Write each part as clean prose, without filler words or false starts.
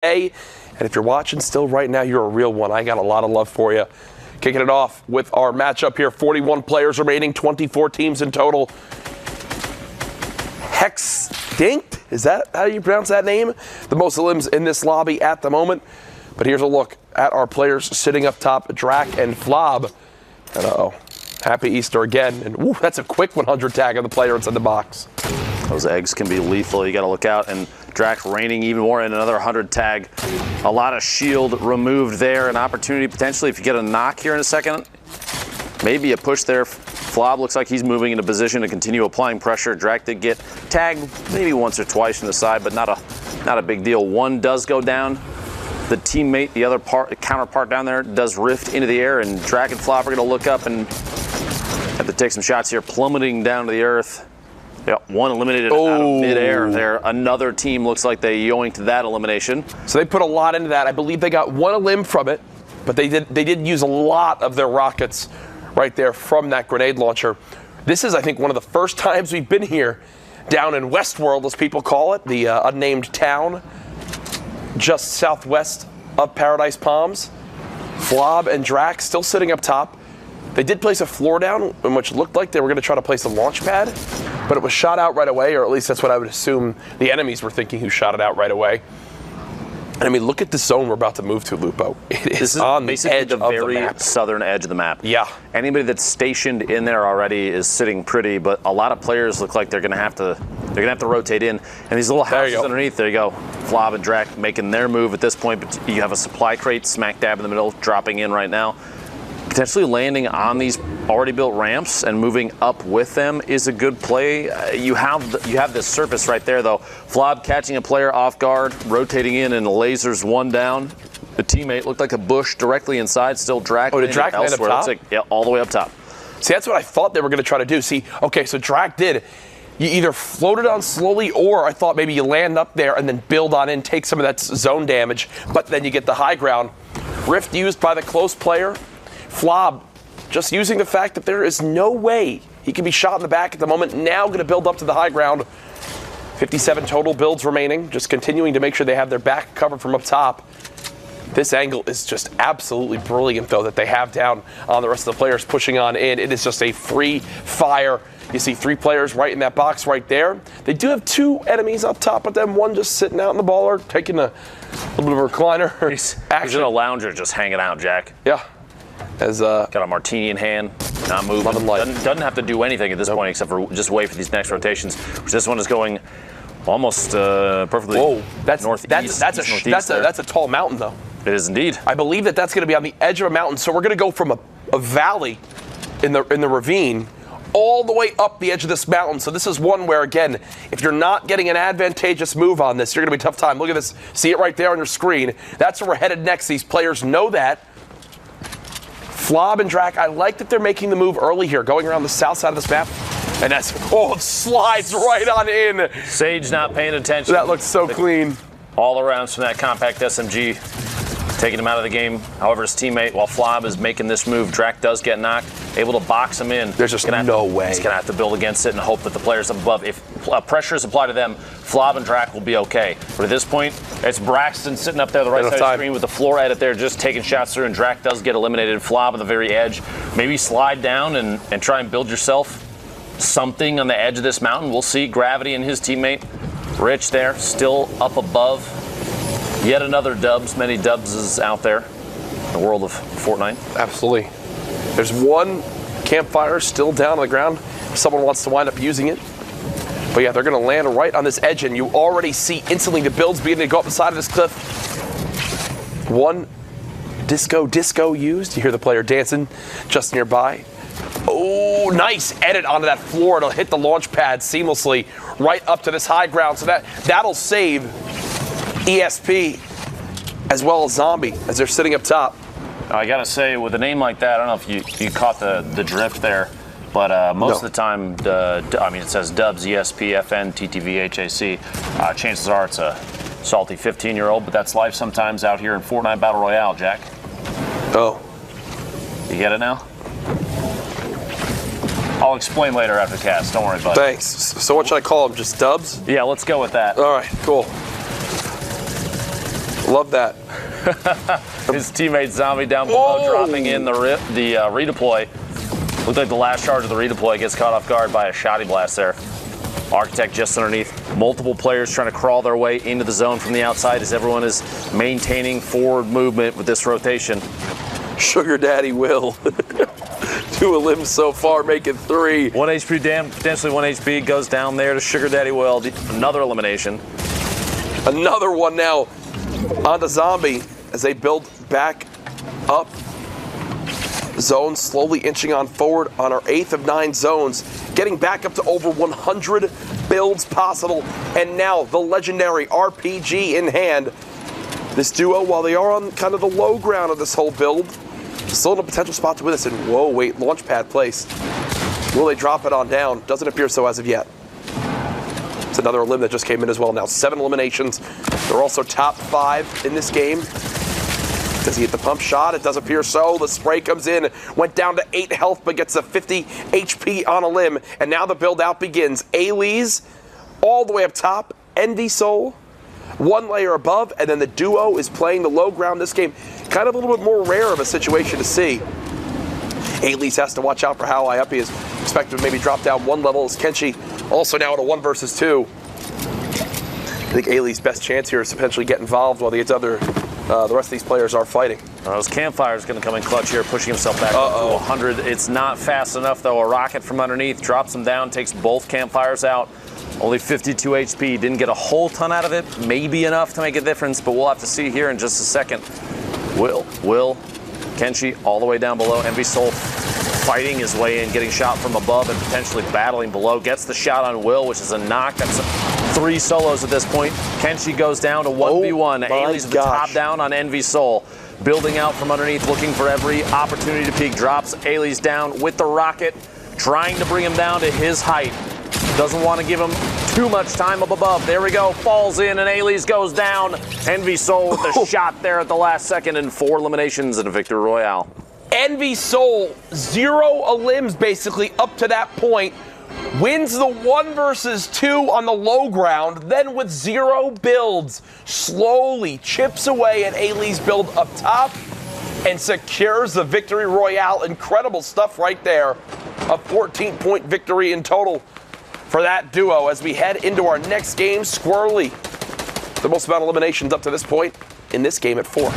And if you're watching still right now, you're a real one. I got a lot of love for you. Kicking it off with our matchup here. 41 players remaining, 24 teams in total. Hextinct, is that how you pronounce that name? The most limbs in this lobby at the moment. But here's a look at our players sitting up top, Drac and Flob. And uh-oh, happy Easter again. And ooh, that's a quick 100 tag on the player inside the box. Those eggs can be lethal. You got to look out. And Drac raining even more in another 100 tag. A lot of shield removed there. An opportunity potentially if you get a knock here in a second. Maybe a push there. Flob looks like he's moving into position to continue applying pressure. Drac did get tagged maybe once or twice from the side, but not a big deal. One does go down. The teammate, the other counterpart down there, does rift into the air, and Drac and Flob are going to look up and have to take some shots here, plummeting down to the earth. Yeah, one eliminated out of midair there. Another team looks like they yoinked that elimination. So they put a lot into that. I believe they got one limb from it, but they did use a lot of their rockets right there from that grenade launcher. This is, I think, one of the first times we've been here down in Westworld, as people call it, the unnamed town just southwest of Paradise Palms. Flob and Drac still sitting up top. They did place a floor down in which looked like they were going to try to place a launch pad, but it was shot out right away, or at least that's what I would assume the enemies were thinking, who shot it out right away. And I mean, look at the zone we're about to move to, Lupo. This is on the edge of the map. Southern edge of the map. Yeah. Anybody that's stationed in there already is sitting pretty, but a lot of players look like they're going to have to rotate in. And these little houses underneath, there you go. Flob and Drac making their move at this point, but you have a supply crate smack dab in the middle, dropping in right now. Potentially landing on these already built ramps and moving up with them is a good play. You have this surface right there, though. Flob catching a player off guard, rotating in, and lasers one down. The teammate looked like a bush directly inside. Still Drac. Oh, did Drac land up top? Like, yeah, all the way up top. See, that's what I thought they were going to try to do. See, okay, so Drac did. You either float it on slowly, or I thought maybe you land up there and then build on in, take some of that zone damage, but then you get the high ground. Rift used by the close player. Flob just using the fact that there is no way he can be shot in the back at the moment. Now going to build up to the high ground. 57 total builds remaining, just continuing to make sure they have their back covered from up top. This angle is just absolutely brilliant, though, that they have down on the rest of the players pushing on in. It is just a free fire. You see 3 players right in that box right there. They do have 2 enemies up top, but then one just sitting out in the baller, taking a little bit of a recliner. He's in a lounger just hanging out, Jack. Yeah. Got a martini in hand, not moving. Doesn't have to do anything at this point except for just wait for these next rotations. Which this one is going almost perfectly. Whoa, that's northeast. That's a tall mountain, though. It is indeed. I believe that's going to be on the edge of a mountain. So we're going to go from a valley in the ravine all the way up the edge of this mountain. So this is one where, again, if you're not getting an advantageous move on this, you're going to be a tough time. Look at this. See it right there on your screen. That's where we're headed next. These players know that. Flob and Drac, I like that they're making the move early here, going around the south side of this map. And that's, it slides right on in. Sage not paying attention. That looks so clean. All around from that compact SMG, taking him out of the game. However, his teammate, while Flob is making this move, Drac does get knocked, able to box him in. There's just no way. He's going to have to build against it and hope that the players up above, if pressure is applied to them, Flob and Drac will be okay. But at this point, it's Braxton sitting up there the right side of the screen with the floor edit there, just taking shots through, and Drac does get eliminated. Flob on the very edge. Maybe slide down and try and build yourself something on the edge of this mountain. We'll see. Gravity and his teammate. Rich there, still up above. Yet another dubs. Many dubs is out there in the world of Fortnite. Absolutely. There's one campfire still down on the ground. If someone wants to wind up using it. But yeah, they're going to land right on this edge, and you already see instantly the builds beginning to go up the side of this cliff. One disco used. You hear the player dancing just nearby. Oh, nice edit onto that floor. It'll hit the launch pad seamlessly right up to this high ground. So that'll save ESP as well as Zombie as they're sitting up top. I got to say, with a name like that, I don't know if you caught the drift there. But most of the time, it says dubs, ESP, FN, TTV, HAC. Chances are it's a salty 15-year-old, but that's life sometimes out here in Fortnite Battle Royale, Jack. Oh. You get it now? I'll explain later after the cast. Don't worry, bud. Thanks. So what should I call them? Just dubs? Yeah, let's go with that. All right, cool. Love that. His teammate Zombie down below dropping in the redeploy. Looked like the last charge of the redeploy gets caught off guard by a shoddy blast there. Architect just underneath. Multiple players trying to crawl their way into the zone from the outside as everyone is maintaining forward movement with this rotation. Sugar Daddy Will. 2 limbs so far, making 3. 1 HP down, potentially 1 HP goes down there to Sugar Daddy Will. Another elimination. Another one now onto Zombie as they build back up. Zone slowly inching on forward on our 8th of 9 zones, getting back up to over 100 builds possible. And now the legendary RPG in hand. This duo, while they are on kind of the low ground of this whole build, still in a potential spot to win this. And whoa, wait, launch pad placed. Will they drop it on down? Doesn't appear so as of yet. It's another elim that just came in as well now. 7 eliminations. They're also top 5 in this game. Does he hit the pump shot? It does appear so. The spray comes in. Went down to 8 health, but gets a 50 HP on a limb. And now the build out begins. Ailey's all the way up top. EnviSoul 1 layer above. And then the duo is playing the low ground this game. Kind of a little bit more rare of a situation to see. Ailey's has to watch out for how high up he is. Expected to maybe drop down 1 level as Kenshi also now at a 1 versus 2. I think Ailey's best chance here is to potentially get involved while the rest of these players are fighting. Those campfires going to come in clutch here, pushing himself back up to 100. It's not fast enough, though. A rocket from underneath drops him down, takes both campfires out. Only 52 HP. Didn't get a whole ton out of it. Maybe enough to make a difference, but we'll have to see here in just a second. Will, Kenshi all the way down below. EnviSoul fighting his way in, getting shot from above and potentially battling below. Gets the shot on Will, which is a knock. That's 3 solos at this point. Kenshi goes down to 1v1. Ailey's the top down on EnviSoul. Building out from underneath, looking for every opportunity to peek. Drops Ailey's down with the rocket, trying to bring him down to his height. Doesn't want to give him too much time up above. There we go. Falls in and Ailey's goes down. EnviSoul with the shot there at the last second and 4 eliminations and a victory royale. EnviSoul, 0 elims basically up to that point. Wins the 1 versus 2 on the low ground, then with 0 builds, slowly chips away at Ailey's build up top and secures the victory royale. Incredible stuff right there. A 14-point victory in total for that duo as we head into our next game. Squirrely, the most amount of eliminations up to this point in this game at 4.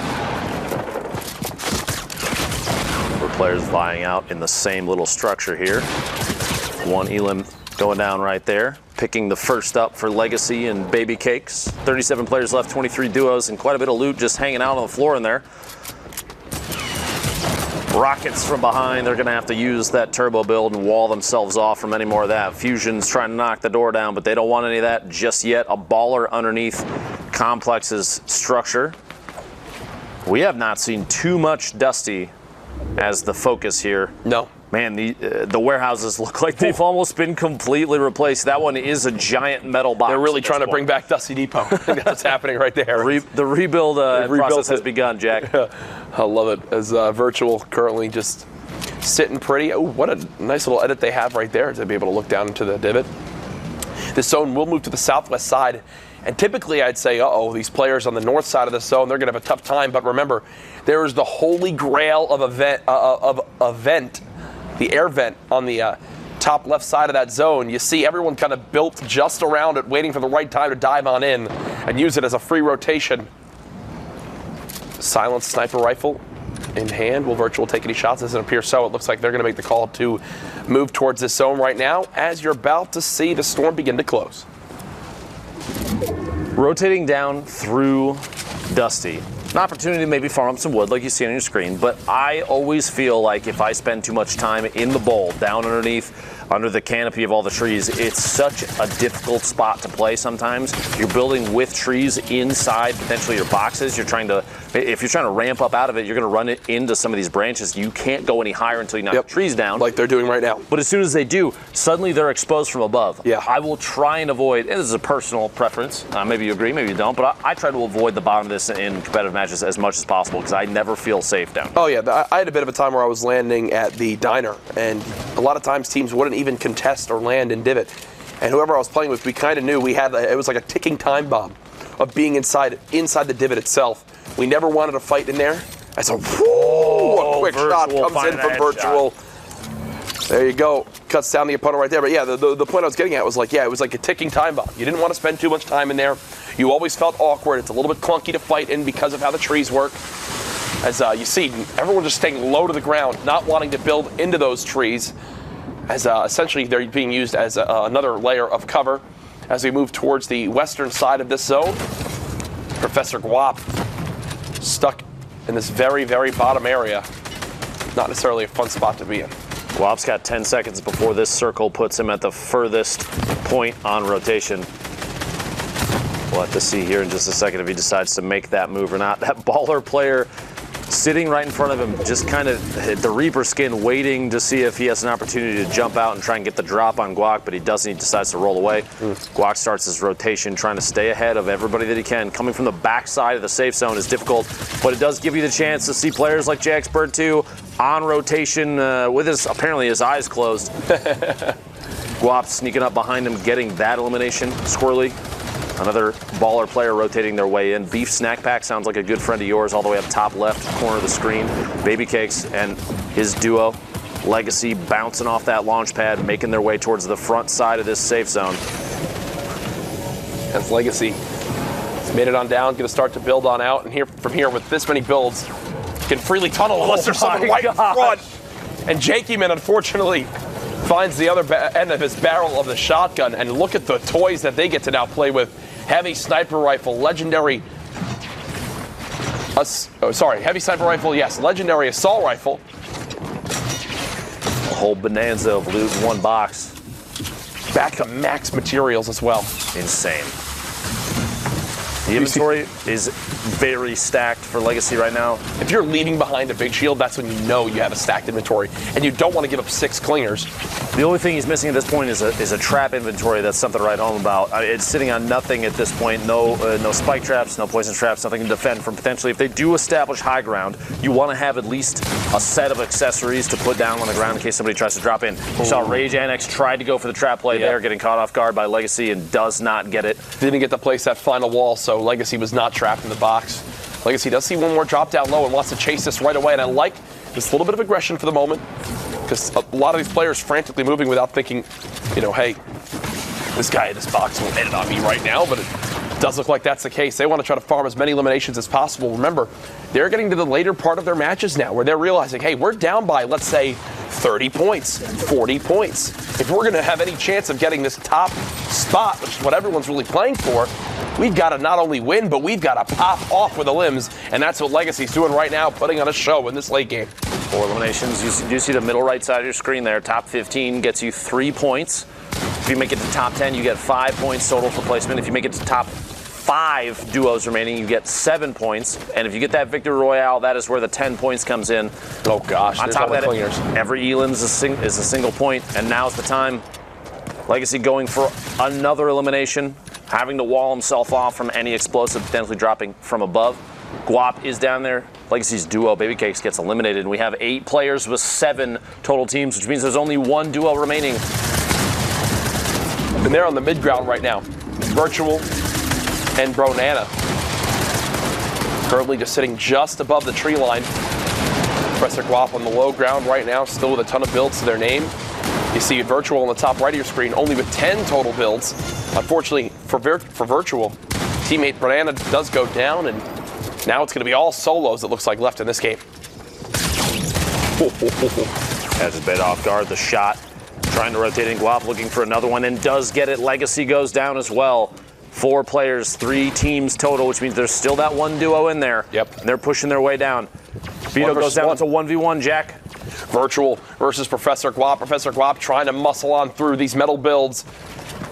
Players vying out in the same little structure here. 1 elim going down right there. Picking the first up for Legacy and Baby Cakes. 37 players left, 23 duos, and quite a bit of loot just hanging out on the floor in there. Rockets from behind. They're going to have to use that turbo build and wall themselves off from any more of that. Fusion's trying to knock the door down, but they don't want any of that just yet. A baller underneath Complex's structure. We have not seen too much Dusty as the focus here. No. Man, the warehouses look like they've almost been completely replaced. That one is a giant metal box. They're really trying to bring back Dusty Depot. I think that's what's happening right there. The rebuild process has begun, Jack. I love it. As Virtual currently just sitting pretty. Oh, what a nice little edit they have right there to be able to look down into the divot. This zone will move to the southwest side. And typically I'd say, these players on the north side of the zone, they're going to have a tough time. But remember, there is the holy grail of event, the air vent on the top left side of that zone. You see everyone kind of built just around it, waiting for the right time to dive on in and use it as a free rotation. Silenced sniper rifle in hand. Will Virtual take any shots? Doesn't appear so. It looks like they're going to make the call to move towards this zone right now as you're about to see the storm begin to close. Rotating down through Dusty. An opportunity to maybe farm up some wood like you see on your screen, but I always feel like if I spend too much time in the bowl, down underneath, under the canopy of all the trees, it's such a difficult spot to play sometimes. You're building with trees inside potentially your boxes. If you're trying to ramp up out of it, you're going to run it into some of these branches. You can't go any higher until you knock the trees down. Like they're doing right now. But as soon as they do, suddenly they're exposed from above. Yeah. I will try and avoid, and this is a personal preference, maybe you agree, maybe you don't, but I try to avoid the bottom of this in competitive matches as much as possible because I never feel safe down here. Oh yeah, I had a bit of a time where I was landing at the diner, and a lot of times teams wouldn't even contest or land in divot. And whoever I was playing with, we kind of knew we had, it was like a ticking time bomb. of being inside the divot itself. We never wanted to fight in there. As a quick shot comes in from Virtual. There you go. Cuts down the opponent right there. But yeah, the point I was getting at was like, yeah, it was like a ticking time bomb. You didn't want to spend too much time in there. You always felt awkward. It's a little bit clunky to fight in because of how the trees work. As you see, everyone just staying low to the ground, not wanting to build into those trees. As essentially they're being used as another layer of cover. As we move towards the western side of this zone, ProfessorGuap stuck in this very, very bottom area. Not necessarily a fun spot to be in. Guap's got 10 seconds before this circle puts him at the furthest point on rotation. We'll have to see here in just a second if he decides to make that move or not. That baller player sitting right in front of him, just kind of hit the Reaper skin, waiting to see if he has an opportunity to jump out and try and get the drop on Guap, but he doesn't. He decides to roll away. Guap starts his rotation, trying to stay ahead of everybody that he can. Coming from the backside of the safe zone is difficult, but it does give you the chance to see players like JXBird2 on rotation with apparently his eyes closed. Guap sneaking up behind him, getting that elimination. Squirrely. Another baller player rotating their way in. Beef Snack Pack sounds like a good friend of yours, all the way up top left corner of the screen. Baby Cakes and his duo, Legacy, bouncing off that launch pad, making their way towards the front side of this safe zone. That's Legacy. He's made it on down, going to start to build on out, and from here with this many builds, can freely tunnel unless there's someone right in front. And Jakeyman, unfortunately, finds the other end of his barrel of the shotgun, and look at the toys that they get to now play with. Heavy sniper rifle, legendary. Heavy sniper rifle, yes, legendary assault rifle. A whole bonanza of loot in one box. Back to max materials as well. Insane. The inventory is very stacked for Legacy right now. If you're leaving behind a big shield, that's when you know you have a stacked inventory, and you don't want to give up 6 clingers. The only thing he's missing at this point is a trap inventory. That's something to write home about. It's sitting on nothing at this point. No spike traps, no poison traps, nothing to defend from potentially. If they do establish high ground, you want to have at least a set of accessories to put down on the ground in case somebody tries to drop in. You saw Rage Annex tried to go for the trap play there, getting caught off guard by Legacy and does not get it. Didn't get to place that final wall, so Legacy was not trapped in the box. Legacy does see one more drop down low and wants to chase this right away, and I like this little bit of aggression for the moment, because a lot of these players frantically moving without thinking, hey, this guy in this box will end it on me right now, but it does look like that's the case. They want to try to farm as many eliminations as possible. Remember, they're getting to the later part of their matches now where they're realizing, hey, we're down by, let's say, 30 points, 40 points. If we're going to have any chance of getting this top spot, which is what everyone's really playing for, we've got to not only win, but we've got to pop off with the limbs, and that's what Legacy's doing right now, putting on a show in this late game. 4 eliminations. You do see the middle right side of your screen there. Top 15 gets you 3 points. If you make it to top 10, you get 5 points total for placement. If you make it to top 5 duos remaining, you get 7 points. And if you get that Victory Royale, that is where the 10 points comes in. Oh gosh, on top of that, every Elan is a single point, and now's the time. Legacy going for another elimination, having to wall himself off from any explosive potentially dropping from above. Guap is down there. Legacy's duo, Baby Cakes, gets eliminated, and we have 8 players with 7 total teams, which means there's only 1 duo remaining. And they're on the mid ground right now. Virtual and Bronana. Currently just sitting just above the tree line. ProfessorGuap on the low ground right now, still with a ton of builds to their name. You see Virtual on the top right of your screen, only with 10 total builds. Unfortunately for Virtual, teammate Bronana does go down, and now it's going to be all solos, it looks like, left in this game. Has his bed off guard, the shot. Trying to rotate in, Guap looking for another one, and does get it. Legacy goes down as well. 4 players, 3 teams total, which means there's still that 1 duo in there. Yep. And they're pushing their way down. Vito goes down to 1v1, Jack. Virtual versus ProfessorGuap. ProfessorGuap trying to muscle on through these metal builds.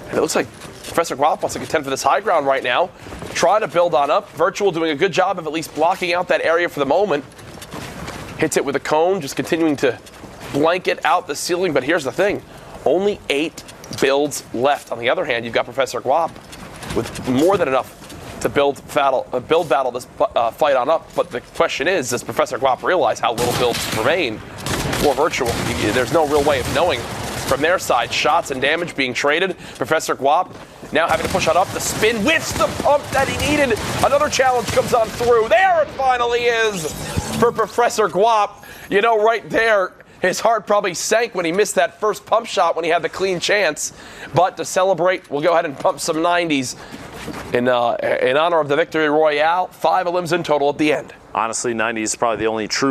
And it looks like ProfessorGuap wants to contend for this high ground right now. Trying to build on up. Virtual doing a good job of at least blocking out that area for the moment. Hits it with a cone, just continuing to blanket out the ceiling. But here's the thing. Only 8 builds left. On the other hand, you've got ProfessorGuap with more than enough to build battle this fight on up. But the question is, does ProfessorGuap realize how little builds remain for Virtual? There's no real way of knowing from their side. Shots and damage being traded. ProfessorGuap Now having to push on up the spin with the pump that he needed. Another challenge comes on through. There it finally is for ProfessorGuap. You know, right there, his heart probably sank when he missed that first pump shot when he had the clean chance. But to celebrate, we'll go ahead and pump some 90s in honor of the victory royale. 5 elims in total at the end. Honestly, 90 is probably the only true